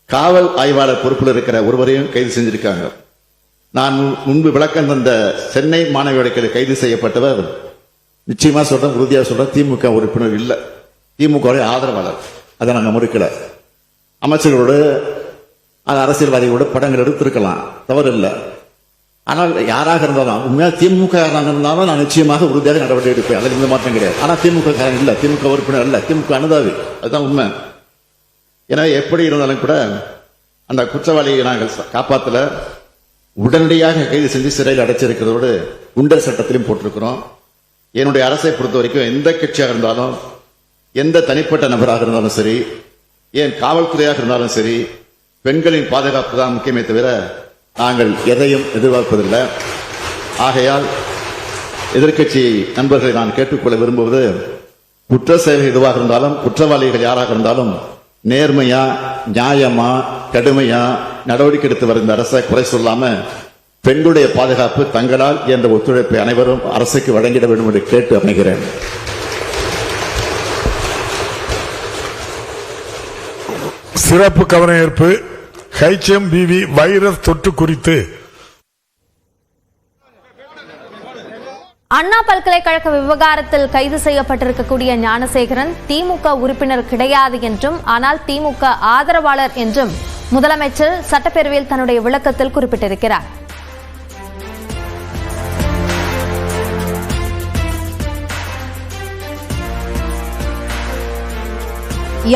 காவல் ஆய்வாளர் பொறுப்பில் இருக்கிற ஒருவரையும் கைது செஞ்சிருக்காங்க. நான் முன்பு விளக்கம் தந்த சென்னை மாணவி வழக்கில் கைது செய்யப்பட்டவர் நிச்சயமா சொல்றேன், உறுதியாக சொல்றேன், திமுக உறுப்பினர் இல்ல, திமுக ஆதரவாளர். அதை நாங்கள் மறுக்கல. அமைச்சர்களோடு அரசியல்வாதிகளோடு படங்கள் எடுத்திருக்கலாம், தவறு இல்லை. ஆனால் யாராக இருந்தாலும் உண்மையாக திமுக இருந்தாலும் நான் நிச்சயமாக உறுதியாக நடவடிக்கை எடுப்பேன், அதில் எந்த மாற்றம் கிடையாது. ஆனால் திமுக காரன் இல்லை, திமுக உறுப்பினர் இல்லை, திமுக அனுதாவி, அதுதான் உண்மை. எனவே எப்படி இருந்தாலும் கூட அந்த குற்றவாளியை நாங்கள் காப்பாற்றல, உடனடியாக கைது செஞ்சு சிறையில் அடைச்சிருக்கிறதோடு குண்டர் சட்டத்திலும் போட்டிருக்கிறோம். என்னுடைய அரசை பொறுத்த வரைக்கும் எந்த கட்சியாக இருந்தாலும், எந்த தனிப்பட்ட நபராக இருந்தாலும் சரி, ஏன் காவல்துறையாக இருந்தாலும் சரி, பெண்களின் பாதுகாப்பு தான் முக்கியமே தவிர நாங்கள் எதையும் எதிர்பார்ப்பதில்லை. ஆகையால் எதிர்க்கட்சி நண்பர்களை நான் கேட்டுக்கொள்ள விரும்புவது, குற்ற செயல் எதுவாக இருந்தாலும், குற்றவாளிகள் யாராக இருந்தாலும் நேர்மையா, நியாயமா, கடுமையா நடவடிக்கை எடுத்து வரும் இந்த அரசை குறை சொல்லாம பெண்களுடைய பாதுகாப்பு தங்களால் என்ற ஒத்துழைப்பை அனைவரும் அரசுக்கு வழங்கிட வேண்டும் என்று கேட்டு அமைகிறேன். சிறப்பு கவனஈர்ப்பு. HMPV வைரஸ் தொற்று குறித்து அண்ணா பல்கலைக்கழக விவகாரத்தில் கைது செய்யப்பட்டிருக்கக்கூடிய ஞானசேகரன் திமுக உறுப்பினர் கிடையாது என்றும், ஆனால் திமுக ஆதரவாளர் என்றும் முதலமைச்சர் சட்டப்பேரவையில் தன்னுடைய விளக்கத்தில் குறிப்பிட்டிருக்கிறார்.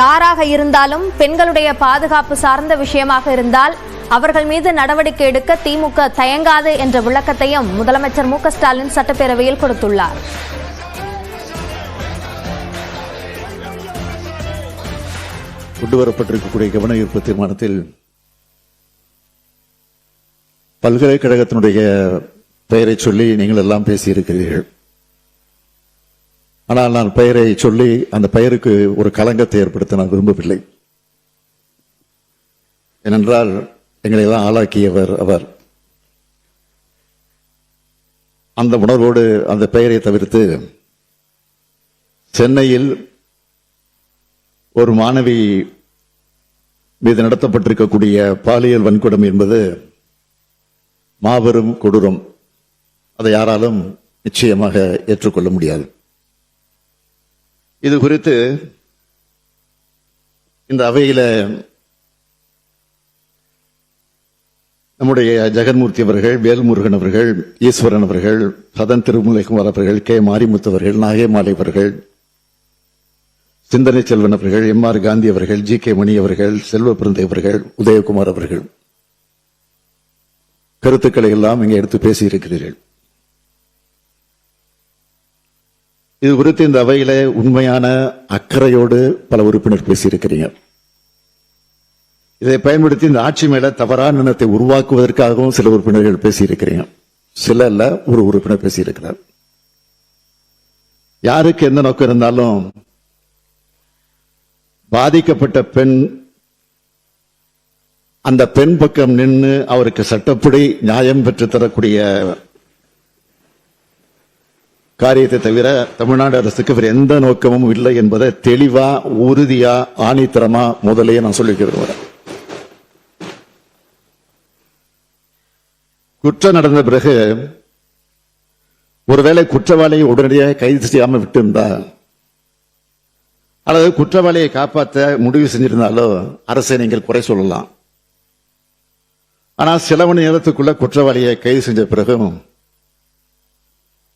யாராக இருந்தாலும் பெண்களுடைய பாதுகாப்பு சார்ந்த விஷயமாக இருந்தால் அவர்கள் மீது நடவடிக்கை எடுக்க திமுக தயங்காது என்ற விளக்கத்தையும் முதலமைச்சர் மு.க. ஸ்டாலின் சட்டப்பேரவையில் கொடுத்துள்ளார். கொண்டுவரப்பட்டிருக்கக்கூடிய கவன ஈர்ப்பு தீர்மானத்தில் பல்கலைக்கழகத்தினுடைய பெயரை சொல்லி நீங்கள் எல்லாம் பேசியிருக்கிறீர்கள். ஆனால் நான் பெயரை சொல்லி அந்த பெயருக்கு ஒரு களங்கத்தை ஏற்படுத்த நான் விரும்பவில்லை. ஏனென்றால் எங்களை எல்லாம் ஆளாக்கியவர் அவர். அந்த உணர்வோடு அந்த பெயரை தவிர்த்து சென்னையில் ஒரு மாணவி மீது நடத்தப்பட்டிருக்கக்கூடிய பாலியல் வன்கொடுமை என்பது மாபெரும் கொடூரம். அதை யாராலும் நிச்சயமாக ஏற்றுக்கொள்ள முடியாது. இது குறித்து இந்த அவையில நம்முடைய ஜெகன்மூர்த்தி அவர்கள், வேல்முருகன் அவர்கள், ஈஸ்வரன் அவர்கள், சதன் திருமலைக்குமார் அவர்கள், கே மாரிமுத்து அவர்கள், நாகேமாலை அவர்கள், சிந்தனை செல்வன் அவர்கள், MR காந்தி அவர்கள், GK மணி அவர்கள், செல்வ பிறந்தை அவர்கள், உதயகுமார் அவர்கள் கருத்துக்களை எல்லாம் இங்கே எடுத்து பேசியிருக்கிறீர்கள். இது குறித்து இந்த அவையில உண்மையான அக்கறையோடு பல உறுப்பினர் பேசியிருக்கிறீங்க. இதை பயன்படுத்தி இந்த ஆட்சி மேல தவறான எண்ணத்தை உருவாக்குவதற்காகவும் சில உறுப்பினர்கள் பேசியிருக்கிறீங்க. சில இல்ல, ஒரு உறுப்பினர் பேசியிருக்கிறார். யாருக்கு எந்த நோக்கம் இருந்தாலும் பாதிக்கப்பட்ட பெண் அந்த பெண் பக்கம் நின்று அவருக்கு சட்டப்படி நியாயம் பெற்று தரக்கூடிய காரியத்தை தவிர தமிழ்நாடு அரசுக்கு வேறு எந்த நோக்கமும் இல்லை என்பதை தெளிவா, உறுதியா, ஆணித்தரமா முதலையே நான் சொல்லிக்கிறேன். குற்றம் நடந்த பிறகு ஒருவேளை குற்றவாளியை உடனடியாக கைது செய்யாமல் விட்டு இருந்தா அல்லது குற்றவாளியை காப்பாற்ற முடிவு செஞ்சிருந்தாலோ அரசை நீங்கள் குறை சொல்லலாம். ஆனால் சில மணி நேரத்துக்குள்ள குற்றவாளியை கைது செஞ்ச பிறகும்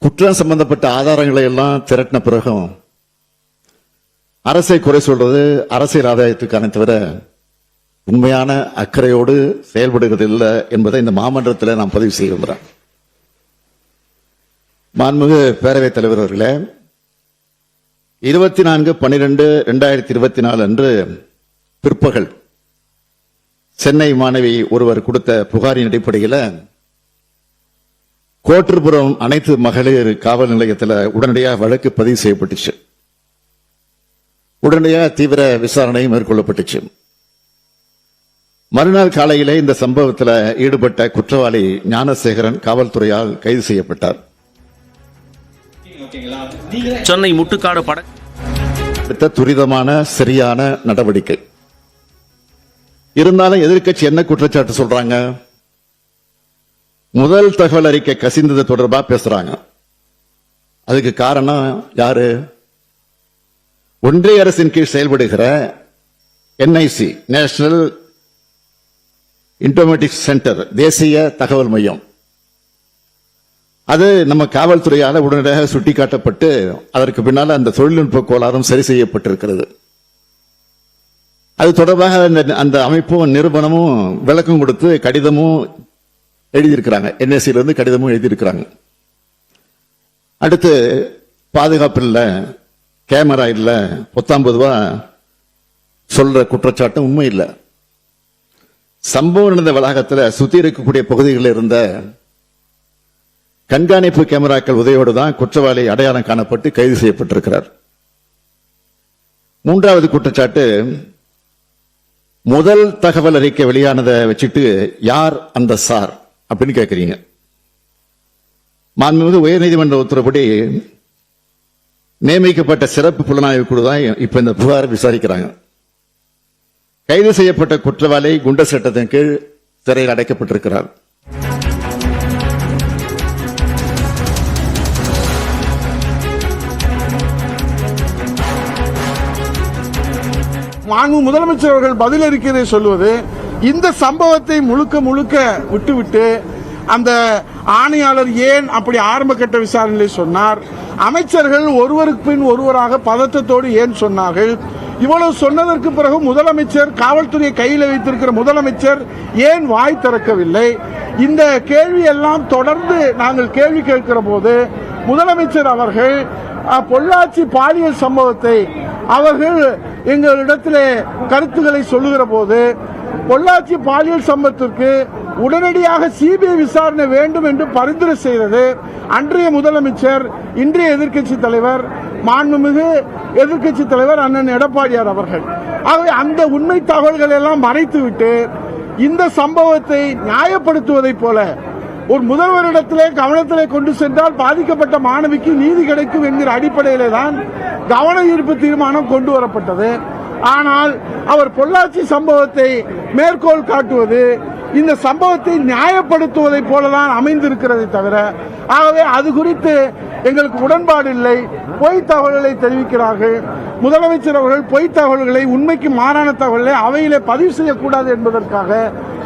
குற்றம் சம்பந்தப்பட்ட ஆதாரங்களை எல்லாம் திரட்டின பிறகும் அரசை குறை சொல்றது அரசியல் ஆதாயத்துக்கான தவிர உண்மையான அக்கறையோடு செயல்படுகிறது இல்லை என்பதை இந்த மாமன்றத்தில் நான் பதிவு செய்ய விரும்புகிறேன். மாண்புமிகு பேரவைத் தலைவர் அவர்களே, 24/12/2024 அன்று பிற்பகல் சென்னை மாணவி ஒருவர் கொடுத்த புகாரின் அடிப்படையில் கோட்டூர்புரம் அனைத்து மகளிர் காவல் நிலையத்தில் உடனடியாக வழக்கு பதிவு செய்யப்பட்டுச்சு. உடனடியாக தீவிர விசாரணை மேற்கொள்ளப்பட்டுச்சு. மறுநாள் காலையிலே இந்த சம்பவத்தில் ஈடுபட்ட குற்றவாளி ஞானசேகரன் காவல்துறையால் கைது செய்யப்பட்டார். சென்னை முட்டுக்காடு துரிதமான சரியான நடவடிக்கை. இருந்தாலும் எதிர்க்கட்சி என்ன குற்றச்சாட்டு சொல்றாங்க? முதல் தகவல் அறிக்கை கசிந்தது தொடர்பா பேசுறாங்க. அதுக்கு காரணம் யாரு? ஒன்றிய அரசின் கீழ் செயல்படுகிற என்ஐசி, நேஷனல் இன்ஃபர்மேட்டிக்ஸ் சென்டர், தேசிய தகவல் மையம். அது நம்ம காவல்துறையால் உடனடியாக சுட்டிக்காட்டப்பட்டு அதற்கு பின்னால் அந்த தொழில்நுட்ப கோளாறும் சரி செய்யப்பட்டிருக்கிறது. அது தொடர்பாக அந்த அமைப்பும் நிறுவனமும் விளக்கம் கொடுத்து கடிதமும் எழுதியிருக்கிறாங்க. என்எஸ்சியிலிருந்து கடிதமும் எழுதியிருக்கிறாங்க. அடுத்து பாதுகாப்பு இல்லை, கேமரா இல்லை, 19 ரூபா சொல்ற குற்றச்சாட்டு உண்மை இல்லை. சம்பவம் நடந்த வளாகத்தில் சுத்தி இருக்கக்கூடிய பகுதிகளில் இருந்த கண்காணிப்பு கேமராக்கள் உதவியோடு தான் குற்றவாளி அடையாளம் காணப்பட்டு கைது செய்யப்பட்டிருக்கிறார். மூன்றாவது குற்றச்சாட்டு, முதல் தகவல் அறிக்கை வெளியானதை வச்சுட்டு யார் அந்த சார் அப்படின்னு கேட்கிறீங்க. மாண்புமிகு உயர்நீதிமன்ற உத்தரவுப்படி நியமிக்கப்பட்ட சிறப்பு புலனாய்வு குழு தான் இப்ப இந்த புகாரை விசாரிக்கிறாங்க. கைது செய்யப்பட்ட குற்றவாளி குண்டர் சட்டத்தின் கீழ் சிறையில் அடைக்கப்பட்டிருக்கிறார். மாண்பு முதலமைச்சர் அவர்கள் பதில் அறிக்கையை சொல்லுவது, இந்த சம்பவத்தை முழுக்க விட்டுவிட்டு அந்த ஆணையாளர் ஏன் அப்படி ஆரம்ப கட்ட விசாரணையை சொன்னார், அமைச்சர்கள் ஒருவருக்கு பின் ஒருவராக பதட்டத்தோடு ஏன் சொன்னார்கள், இவ்வளவு சொன்னதற்கு பிறகு முதலமைச்சர், காவல்துறையை கையில் வைத்திருக்கிற முதலமைச்சர் ஏன் வாய் திறக்கவில்லை? இந்த கேள்வி எல்லாம் தொடர்ந்து நாங்கள் கேள்வி கேட்கிற போது முதலமைச்சர் அவர்கள் பொள்ளாச்சி பாலியல் சம்பவத்தை அவர்கள் எங்களிடத்திலே கருத்துக்களை சொல்லுகிற போது, பொள்ளாச்சி பாலியல் சம்பவத்திற்கு உடனடியாக சிபிஐ விசாரணை வேண்டும் என்று பரிந்துரை செய்தது அன்றைய முதலமைச்சர், இன்றைய எதிர்க்கட்சி தலைவர், மாண்புமிகு எதிர்க்கட்சி தலைவர் அண்ணன் எடப்பாடியார் அவர்கள். ஆகவே அந்த உண்மை தகவல்கள் எல்லாம் மறைத்துவிட்டு இந்த சம்பவத்தை நியாயப்படுத்துவதைப் போல ஒரு முதல்வரிடத்திலே கவனத்திலே கொண்டு சென்றால் பாதிக்கப்பட்ட மாணவிக்கு நீதி கிடைக்கும் என்கிற அடிப்படையிலே தான் கவன ஈர்ப்பு தீர்மானம் கொண்டு வரப்பட்டது. ஆனால் அவர் பொள்ளாச்சி சம்பவத்தை மேற்கோள் காட்டுவது இந்த சம்பவத்தை நியாயப்படுத்துவதை போலதான் அமைந்திருக்கிறதை தவிர, ஆகவே அது குறித்து எங்களுக்கு உடன்பாடு இல்லை. பொய் தகவல்களை தெரிவிக்கிறார்கள். முதலமைச்சர் அவர்கள் பொய் தகவல்களை, உண்மைக்கு மாறான தகவல்களை அவையிலே பதிவு செய்யக்கூடாது என்பதற்காக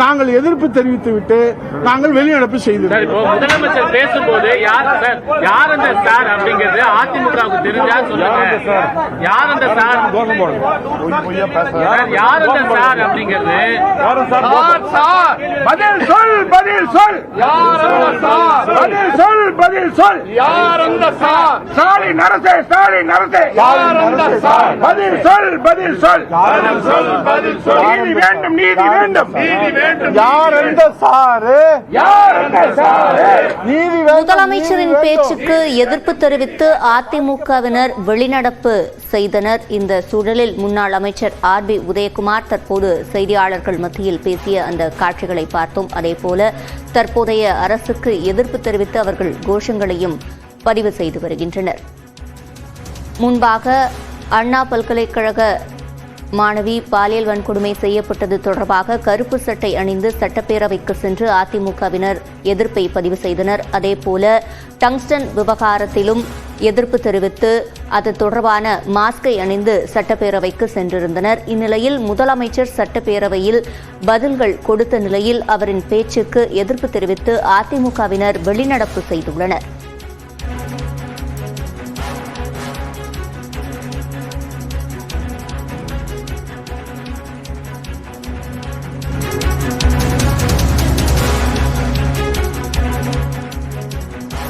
நாங்கள் எதிர்ப்பு தெரிவித்துவிட்டு நாங்கள் வெளிநடப்பு செய்திருக்கிறோம். முதலமைச்சர் பேசும்போது யார் அந்த சார் அப்படிங்கிறது அதிமுகவுக்கு தெரிஞ்சா சொல்லுங்க. யார் அந்த சார், யார் அந்த சார் அப்படிங்கிறது பதில் சொல், பதில் சொல், பதில் சொல், பதில் சொல், யார் அந்த சார், ஸ்டாலின் அரசே, ஸ்டாலின் அரசே, யார் அந்த சார், பதில் சொல், பதில் சொல், பதில் சொல், நீதி வேண்டும், நீதி வேண்டும், நீதி வேண்டும், யார் அந்த சாரு, யார் அந்த சாரு, நீதி வேண்டும். முதலமைச்சரின் பேச்சுக்கு எதிர்ப்பு தெரிவித்து அதிமுகவினர் வெளிநடப்பு செய்தனர். இந்த சூழலில் முன்னாள் அமைச்சர் RB உதயகுமார் தற்போது செய்தியாளர்கள் மத்தியில் பேசிய அந்த காட்சிகளை பார்த்தோம். அதேபோல தற்போதைய அரசுக்கு எதிர்ப்பு தெரிவித்து அவர்கள் கோஷங்களையும் பதிவு செய்து வருகின்றனர். முன்பாக அண்ணா பல்கலைக்கழக மாணவி பாலியல் வன்கொடுமை செய்யப்பட்டது தொடர்பாக கருப்பு சட்டை அணிந்து சட்டப்பேரவைக்கு சென்று அதிமுகவினர் எதிர்ப்பை பதிவு செய்தனர். அதேபோல டங்ஸ்டன் விவகாரத்திலும் எதிர்ப்பு தெரிவித்து அது தொடர்பான மாஸ்கை அணிந்து சட்டப்பேரவைக்கு சென்றிருந்தனர். இந்நிலையில் முதலமைச்சர் சட்டப்பேரவையில் பதில்கள் கொடுத்த நிலையில் அவரின் பேச்சுக்கு எதிர்ப்பு தெரிவித்து அதிமுகவினர் வெளிநடப்பு செய்துள்ளனர்.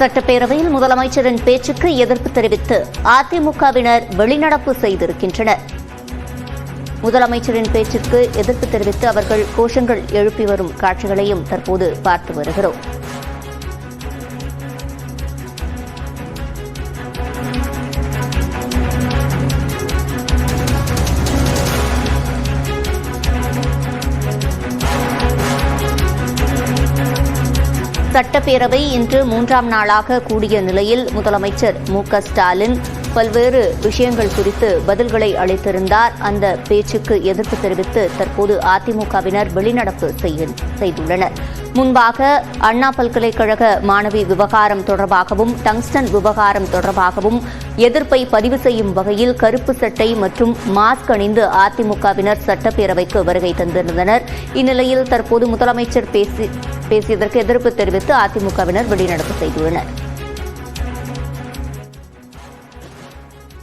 சட்டப்பேரவையில் முதலமைச்சரின் பேச்சுக்கு எதிர்ப்பு தெரிவித்து அதிமுகவினர் வெளிநடப்பு செய்திருக்கின்றனர். முதலமைச்சரின் பேச்சுக்கு எதிர்ப்பு தெரிவித்து அவர்கள் கோஷங்கள் எழுப்பி வரும் காட்சிகளையும் தற்போது பார்த்து வருகிறோம். சட்டப்பேரவை இன்று 3ஆம் நாளாக கூடிய நிலையில் முதலமைச்சர் மு.க. ஸ்டாலின் பல்வேறு விஷயங்கள் குறித்து பதில்களை அளித்திருந்தார். அந்த பேச்சுக்கு எதிர்ப்பு தெரிவித்து தற்போது அதிமுகவினர் வெளிநடப்பு செய்துள்ளனர். முன்பாக அண்ணா பல்கலைக்கழக மாணவி விவகாரம் தொடர்பாகவும் டங்ஸ்டன் விவகாரம் தொடர்பாகவும் எதிர்ப்பை பதிவு செய்யும் வகையில் கருப்பு சட்டை மற்றும் மாஸ்க் அணிந்து அதிமுகவினர் சட்டப்பேரவைக்கு வருகை தந்திருந்தனர். இந்நிலையில் தற்போது முதலமைச்சர் பேசியதற்கு எதிர்ப்பு தெரிவித்து அதிமுகவினர் வெளிநடப்பு செய்துள்ளனர்.